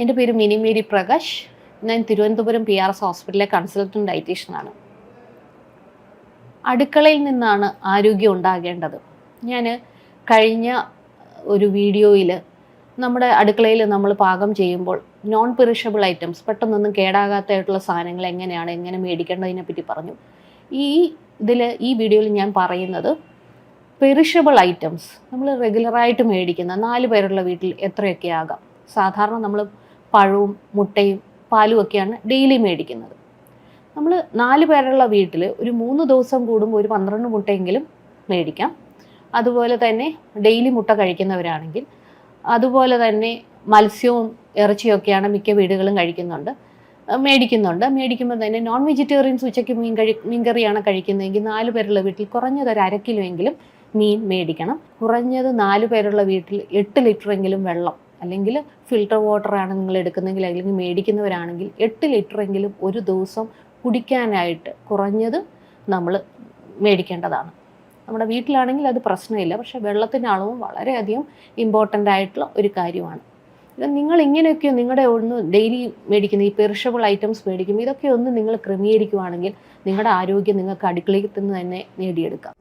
എൻ്റെ പേര് mini Mary Prakash. ഞാൻ തിരുവനന്തപുരം PRS ഹോസ്പിറ്റലിലെ കൺസൾട്ടൻറ്റ് ഡയറ്റീഷ്യനാണ്. അടുക്കളയിൽ നിന്നാണ് ആരോഗ്യം ഉണ്ടാകേണ്ടത്. ഞാൻ കഴിഞ്ഞ ഒരു വീഡിയോയിൽ നമ്മുടെ അടുക്കളയിൽ നമ്മൾ പാകം ചെയ്യുമ്പോൾ നോൺ പെറിഷബിൾ ഐറ്റംസ്, പെട്ടെന്നൊന്നും കേടാകാത്തതായിട്ടുള്ള സാധനങ്ങൾ എങ്ങനെ മേടിക്കേണ്ടതിനെ പറ്റി പറഞ്ഞു. ഈ വീഡിയോയിൽ ഞാൻ പറയുന്നത് പെറിഷബിൾ ഐറ്റംസ് നമ്മൾ റെഗുലറായിട്ട് മേടിക്കുന്ന 4 പേരുള്ള വീട്ടിൽ എത്രയൊക്കെ ആകാം. സാധാരണ നമ്മൾ പഴവും മുട്ടയും പാലും ഒക്കെയാണ് ഡെയിലി മേടിക്കുന്നത്. നമ്മൾ 4 പേരുള്ള വീട്ടിൽ ഒരു 3 ദിവസം കൂടുമ്പോൾ ഒരു 12 മുട്ടയെങ്കിലും മേടിക്കാം. അതുപോലെ തന്നെ ഡെയിലി മുട്ട കഴിക്കുന്നവരാണെങ്കിൽ, അതുപോലെ തന്നെ മത്സ്യവും ഇറച്ചിയൊക്കെയാണ് മിക്ക വീടുകളും മേടിക്കുമ്പോൾ തന്നെ നോൺ വെജിറ്റേറിയൻസ് ഉച്ചയ്ക്ക് മീൻകറിയാണ് കഴിക്കുന്നതെങ്കിൽ 4 പേരുള്ള വീട്ടിൽ കുറഞ്ഞത് ഒരു 1/2 കിലോയെങ്കിലും മീൻ മേടിക്കണം. കുറഞ്ഞത് 4 പേരുള്ള വീട്ടിൽ 8 ലിറ്ററെങ്കിലും വെള്ളം, അല്ലെങ്കിൽ ഫിൽട്ടർ വാട്ടറാണ് നിങ്ങൾ എടുക്കുന്നതെങ്കിൽ അല്ലെങ്കിൽ മേടിക്കുന്നവരാണെങ്കിൽ 8 ലിറ്ററെങ്കിലും ഒരു ദിവസം കുടിക്കാനായിട്ട് കുറഞ്ഞത് നമ്മൾ മേടിക്കേണ്ടതാണ്. നമ്മുടെ വീട്ടിലാണെങ്കിൽ അത് പ്രശ്നമില്ല, പക്ഷേ വെള്ളത്തിൻ്റെ അളവും വളരെയധികം ഇമ്പോർട്ടൻ്റ് ആയിട്ടുള്ള ഒരു കാര്യമാണ്. നിങ്ങൾ ഇങ്ങനെയൊക്കെ നിങ്ങളുടെ ഡെയിലി മേടിക്കുന്ന ഈ പെറിഷബിൾ ഐറ്റംസ് മേടിക്കുമ്പോൾ ഇതൊക്കെ ഒന്ന് നിങ്ങൾ ക്രമീകരിക്കുകയാണെങ്കിൽ നിങ്ങളുടെ ആരോഗ്യം നിങ്ങൾക്ക് അടുക്കളയിൽ നിന്ന് തന്നെ നേടിയെടുക്കാം.